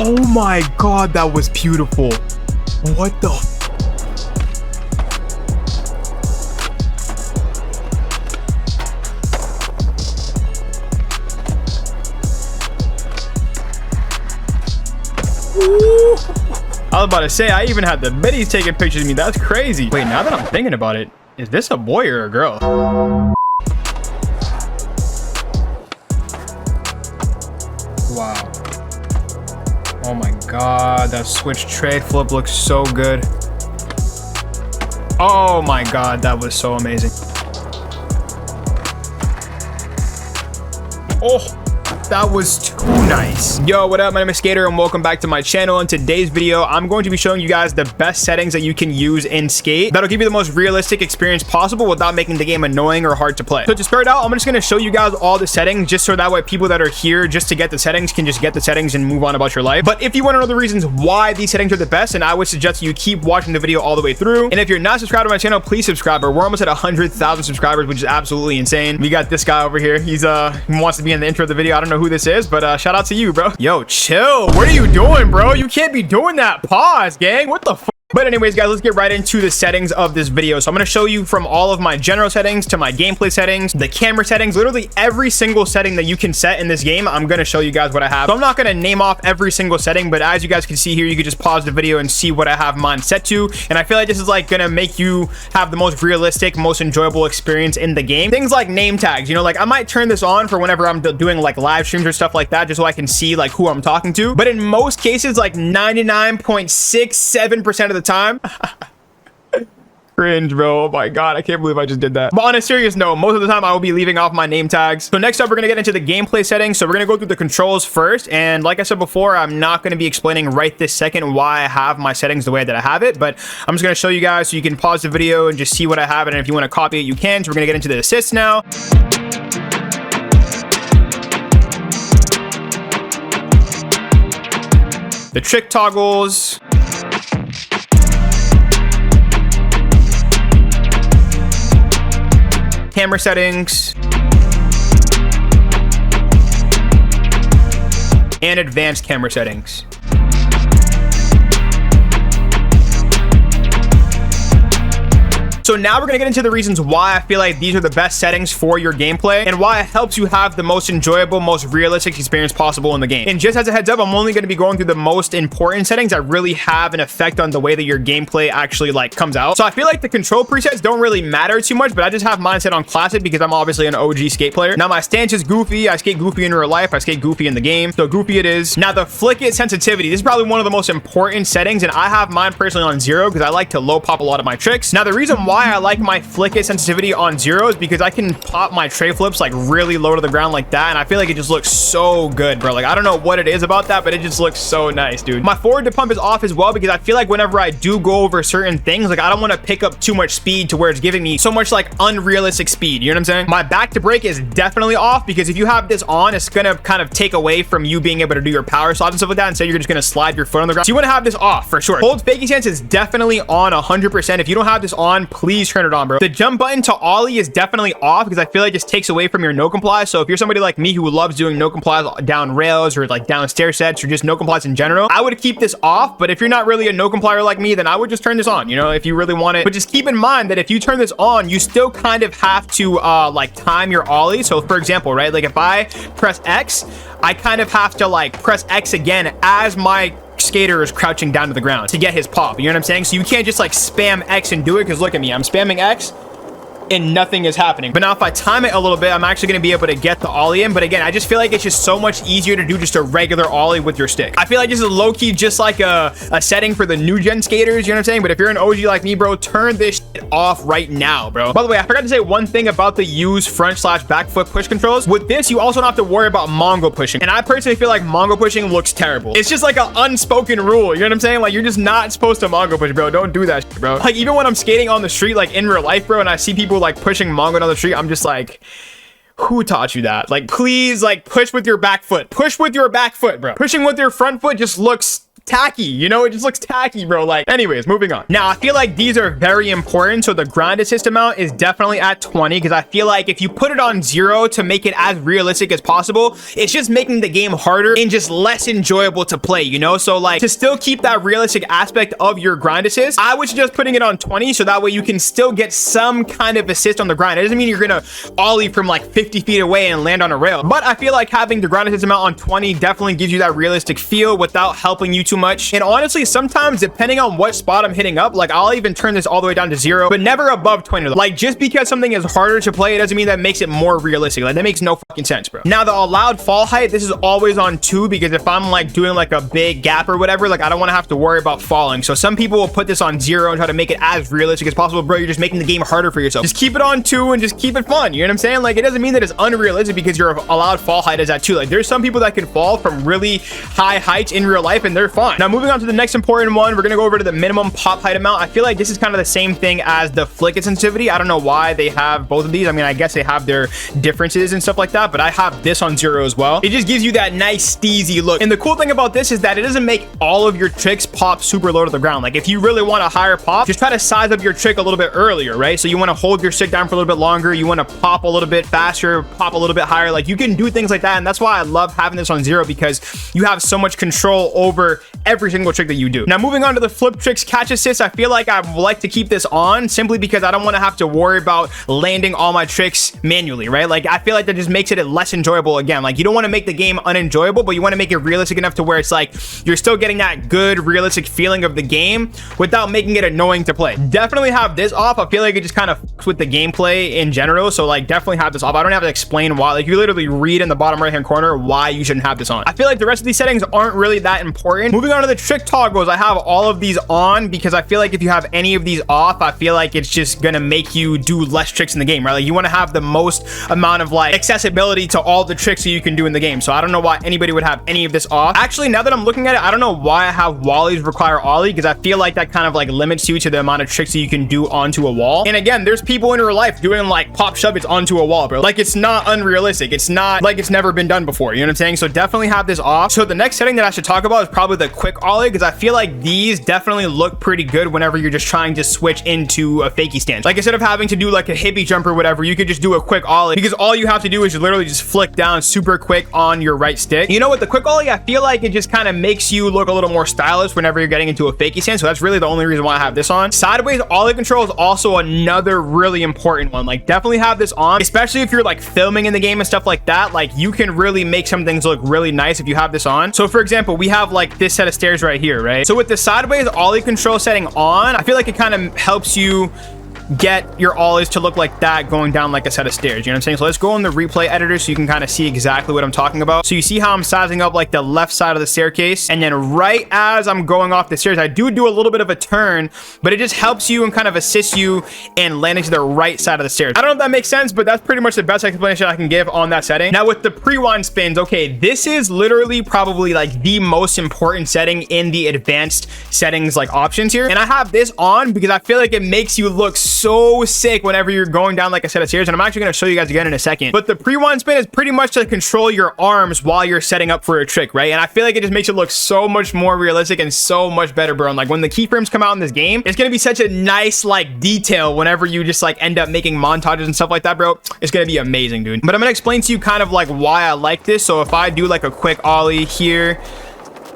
Oh my god, that was beautiful. What the Ooh. I was about to say, I even had the biddies taking pictures of me. That's crazy. Wait, now that I'm thinking about it, is this a boy or a girl? Wow. Oh my god, that switch tray flip looks so good. Oh my god, that was so amazing. Oh, that was too nice. Yo, what up? My name is Skater and welcome back to my channel. In today's video, I'm going to be showing you guys the best settings that you can use in Skate that'll give you the most realistic experience possible without making the game annoying or hard to play. So to start out, I'm just going to show you guys all the settings just so that way people that are here just to get the settings can just get the settings and move on about your life. But if you want to know the reasons why these settings are the best, then I would suggest you keep watching the video all the way through. And if you're not subscribed to my channel, please subscribe. We're almost at 100,000 subscribers, which is absolutely insane. We got this guy over here. He wants to be in the intro of the video. I don't know who this is, but shout out to you, bro. Yo, chill. What are you doing, bro? You can't be doing that. Pause, gang. What the fuck? But anyways, guys, let's get right into the settings of this video. So I'm going to show you from all of my general settings to my gameplay settings, the camera settings, literally every single setting that you can set in this game. I'm going to show you guys what I have. So I'm not going to name off every single setting, but as you guys can see here, you can just pause the video and see what I have mine set to. And I feel like this is like going to make you have the most realistic, most enjoyable experience in the game. Things like name tags, you know, like I might turn this on for whenever I'm doing like live streams or stuff like that, just so I can see like who I'm talking to. But in most cases, like 99.67% of the time, cringe, bro. Oh my god, I can't believe I just did that. But on a serious note, most of the time I will be leaving off my name tags. So next up, we're gonna get into the gameplay settings. So we're gonna go through the controls first, and like I said before, I'm not gonna be explaining right this second why I have my settings the way that I have it, but I'm just gonna show you guys so you can pause the video and just see what I have, and if you want to copy it, you can. So we're gonna get into the assists now. The trick toggles, camera settings, and advanced camera settings. So now we're gonna get into the reasons why I feel like these are the best settings for your gameplay and why it helps you have the most enjoyable, most realistic experience possible in the game. And just as a heads up, I'm only gonna be going through the most important settings that really have an effect on the way that your gameplay actually like comes out. So I feel like the control presets don't really matter too much, but I just have mine set on classic because I'm obviously an OG skate player. Now my stance is goofy. I skate goofy in real life. I skate goofy in the game. So goofy it is. Now the flick it sensitivity. This is probably one of the most important settings, and I have mine personally on 0 because I like to low pop a lot of my tricks. Now the reason why I like my flick it sensitivity on 0 is because I can pop my tray flips like really low to the ground like that, and I feel like it just looks so good, bro. Like I don't know what it is about that, but it just looks so nice, dude. My forward to pump is off as well because I feel like whenever I do go over certain things, like I don't want to pick up too much speed to where it's giving me so much like unrealistic speed, you know what I'm saying? My back to brake is definitely off because if you have this on, it's gonna kind of take away from you being able to do your power stops and stuff like that, and so you're just gonna slide your foot on the ground. So you want to have this off for sure. Hold fakie stance is definitely on 100%. If you don't have this on, please turn it on, bro. The jump button to ollie is definitely off because I feel like it just takes away from your no comply. So if you're somebody like me who loves doing no complies down rails or like down stair sets or just no complies in general, I would keep this off. But if you're not really a no complier like me, then I would just turn this on, you know, if you really want it. But just keep in mind that if you turn this on, you still kind of have to like time your ollie. So for example, right, like if I press X, I kind of have to like press X again as my skater is crouching down to the ground to get his pop, you know what I'm saying? So you can't just like spam X and do it, because look at me, I'm spamming X and nothing is happening. But now if I time it a little bit, I'm actually going to be able to get the ollie in. But again, I just feel like it's just so much easier to do just a regular ollie with your stick. I feel like this is low-key just like a setting for the new gen skaters, you know what I'm saying? But if you're an OG like me, bro, turn this shit off right now, bro. By the way, I forgot to say one thing about the use front/back foot push controls. With this, you also don't have to worry about Mongo pushing. And I personally feel like Mongo pushing looks terrible. It's just like an unspoken rule, you know what I'm saying? Like you're just not supposed to Mongo push, bro. Don't do that shit, bro. Like even when I'm skating on the street, like in real life, bro, and I see people like pushing Mongo down the street, I'm just like, who taught you that? Like, please, like, push with your back foot. Push with your back foot, bro. Pushing with your front foot just looks tacky, you know? It just looks tacky, bro. Like, anyways, moving on. Now, I feel like these are very important. So the grind assist amount is definitely at 20 because I feel like if you put it on 0 to make it as realistic as possible, it's just making the game harder and just less enjoyable to play, you know? So like to still keep that realistic aspect of your grind assist, I would suggest putting it on 20 so that way you can still get some kind of assist on the grind. It doesn't mean you're gonna ollie from like 50 feet away and land on a rail, but I feel like having the grind assist amount on 20 definitely gives you that realistic feel without helping you too much. And honestly, sometimes depending on what spot I'm hitting up, like I'll even turn this all the way down to 0, but never above 20. Like just because something is harder to play, it doesn't mean that makes it more realistic. Like that makes no fucking sense, bro. Now the allowed fall height, this is always on 2 because if I'm like doing like a big gap or whatever, like I don't want to have to worry about falling. So some people will put this on 0 and try to make it as realistic as possible. Bro, you're just making the game harder for yourself. Just keep it on 2 and just keep it fun. You know what I'm saying? Like it doesn't mean that it's unrealistic because your allowed fall height is at 2. Like there's some people that can fall from really high heights in real life and they're fine. Now moving on to the next important one, we're gonna go over to the minimum pop height amount. I feel like this is kind of the same thing as the flick sensitivity. I don't know why they have both of these. I mean, I guess they have their differences and stuff like that, but I have this on 0 as well. It just gives you that nice steezy look. And the cool thing about this is that it doesn't make all of your tricks pop super low to the ground. Like if you really want a higher pop, just try to size up your trick a little bit earlier, right? So you want to hold your stick down for a little bit longer. You want to pop a little bit faster, pop a little bit higher. Like you can do things like that. And that's why I love having this on 0 because you have so much control over every single trick that you do. Now moving on to the flip tricks catch assist, I feel like I would like to keep this on simply because I don't want to have to worry about landing all my tricks manually, right? Like I feel like that just makes it less enjoyable. Again, like you don't want to make the game unenjoyable, but you want to make it realistic enough to where it's like you're still getting that good realistic feeling of the game without making it annoying to play. Definitely have this off. I feel like it just kind of fucks with the gameplay in general, so like definitely have this off. I don't have to explain why. Like you literally read in the bottom right hand corner why you shouldn't have this on. I feel like the rest of these settings aren't really that important. Moving on to the trick toggles, I have all of these on because I feel like if you have any of these off, I feel like it's just gonna make you do less tricks in the game, right? Like you want to have the most amount of like accessibility to all the tricks that you can do in the game. So I don't know why anybody would have any of this off. Actually, now that I'm looking at it, I don't know why I have Wallies require ollie because I feel like that kind of like limits you to the amount of tricks that you can do onto a wall. And again, there's people in real life doing like pop shove it's onto a wall, bro. Like it's not unrealistic. It's not like it's never been done before. You know what I'm saying? So definitely have this off. So the next setting that I should talk about is probably the quick ollie because I feel like these definitely look pretty good whenever you're just trying to switch into a fakie stance. Like instead of having to do like a hippie jump or whatever, you could just do a quick ollie because all you have to do is literally just flick down super quick on your right stick. You know, with the quick ollie, I feel like it just kind of makes you look a little more stylish whenever you're getting into a fakie stance. So that's really the only reason why I have this on. Sideways ollie control is also another really important one. Like definitely have this on, especially if you're like filming in the game and stuff like that. Like you can really make some things look really nice if you have this on. So for example, we have like this set of stairs right here, right? So with the sideways ollie control setting on, I feel like it kind of helps you get your ollies to look like that going down like a set of stairs. You know what I'm saying? So let's go in the replay editor so you can kind of see exactly what I'm talking about. So you see how I'm sizing up like the left side of the staircase, and then right as I'm going off the stairs, I do a little bit of a turn, but it just helps you and kind of assists you in landing to the right side of the stairs. I don't know if that makes sense, but that's pretty much the best explanation I can give on that setting. Now with the pre-wind spins, okay, this is literally probably like the most important setting in the advanced settings like options here, and I have this on because I feel like it makes you look so sick whenever you're going down like a set of stairs, and I'm actually going to show you guys again in a second. But the pre-wind spin is pretty much to control your arms while you're setting up for a trick, right? And I feel like it just makes it look so much more realistic and so much better, bro. And like when the keyframes come out in this game, it's going to be such a nice like detail whenever you just like end up making montages and stuff like that, bro. It's going to be amazing, dude. But I'm going to explain to you kind of like why I like this. So if I do like a quick ollie here,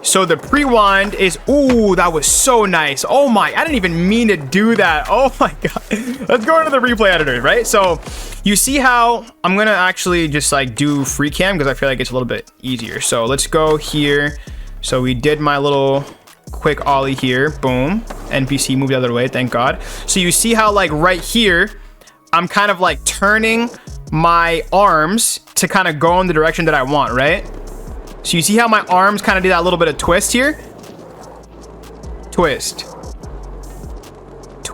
so the pre-wind is, ooh, that was so nice. Oh my, I didn't even mean to do that. Oh my God. Let's go into the replay editor, right? So you see how I'm gonna actually just like do free cam because I feel like it's a little bit easier. So let's go here. So we did my little quick ollie here, boom. NPC moved the other way, thank God. So you see how like right here, I'm kind of like turning my arms to kind of go in the direction that I want, right? So you see how my arms kind of do that little bit of twist here? Twist.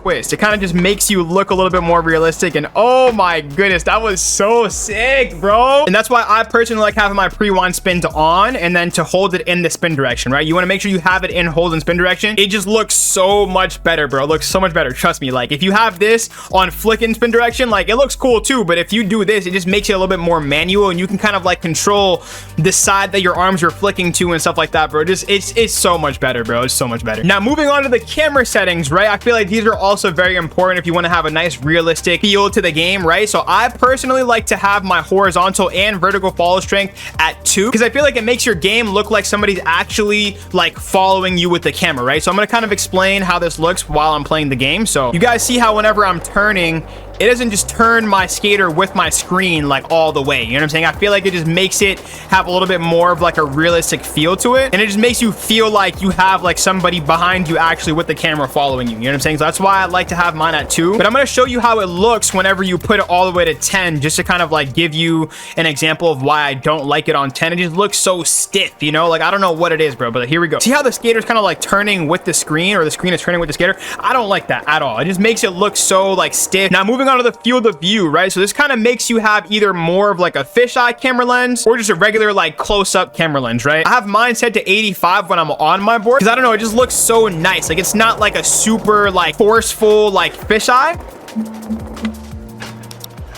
twist. It kind of just makes you look a little bit more realistic. And oh my goodness, that was so sick, bro. And that's why I personally like having my pre-wind spins on and then to hold it in the spin direction, right? You want to make sure you have it in hold and spin direction. It just looks so much better, bro. It looks so much better. Trust me. Like if you have this on flick and spin direction, like it looks cool too. But if you do this, it just makes it a little bit more manual and you can kind of like control the side that your arms are flicking to and stuff like that, bro. Just it's so much better, bro. It's so much better. Now moving on to the camera settings, right? I feel like these are also very important if you want to have a nice realistic feel to the game, right? So I personally like to have my horizontal and vertical follow strength at 2 because I feel like it makes your game look like somebody's actually like following you with the camera, right? So I'm going to kind of explain how this looks while I'm playing the game. So you guys see how whenever I'm turning, it doesn't just turn my skater with my screen like all the way. You know what I'm saying? I feel like it just makes it have a little bit more of like a realistic feel to it. And it just makes you feel like you have like somebody behind you actually with the camera following you. You know what I'm saying? So that's why I like to have mine at 2. But I'm going to show you how it looks whenever you put it all the way to 10, just to kind of like give you an example of why I don't like it on 10. It just looks so stiff, you know? Like I don't know what it is, bro, but here we go. See how the skater's kind of like turning with the screen, or the screen is turning with the skater? I don't like that at all. It just makes it look so like stiff. Now moving on to the field of view, right? So this kind of makes you have either more of like a fisheye camera lens or just a regular like close-up camera lens, right? I have mine set to 85 when I'm on my board because I don't know, it just looks so nice. Like it's not like a super like forceful like fisheye.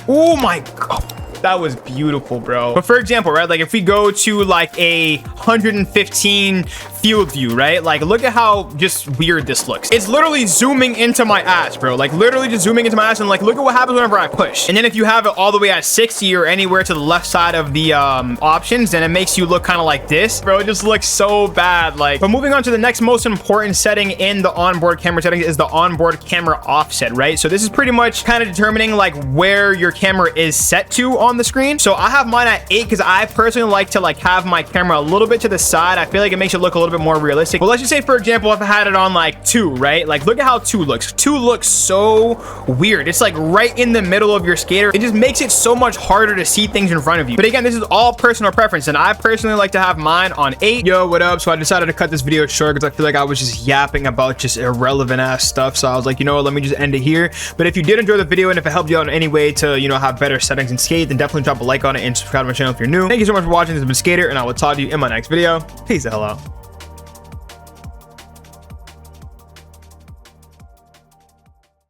Oh my god, that was beautiful, bro. But for example, right, like if we go to like a 115 field view, right? Like look at how just weird this looks. It's literally zooming into my ass, bro. Like literally just zooming into my ass, and like look at what happens whenever I push. And then if you have it all the way at 60 or anywhere to the left side of the options, then it makes you look kind of like this, bro. It just looks so bad. Like, but moving on to the next most important setting in the onboard camera settings is the onboard camera offset, right? So this is pretty much kind of determining like where your camera is set to on the screen. So I have mine at 8 because I personally like to like have my camera a little bit to the side. I feel like it makes it look a little bit more realistic. But let's just say, for example, if I had it on like 2, right? Like look at how 2 looks. 2 looks so weird. It's like right in the middle of your skater. It just makes it so much harder to see things in front of you. But again, this is all personal preference, and I personally like to have mine on 8. Yo, what up? So I decided to cut this video short because I feel like I was just yapping about just irrelevant ass stuff. So I was like, you know what, let me just end it here. But if you did enjoy the video and if it helped you out in any way to, you know, have better settings in Skate, then definitely drop a like on it and subscribe to my channel if you're new. Thank you so much for watching. This has been Skater, and I will talk to you in my next video. Peace the hell out.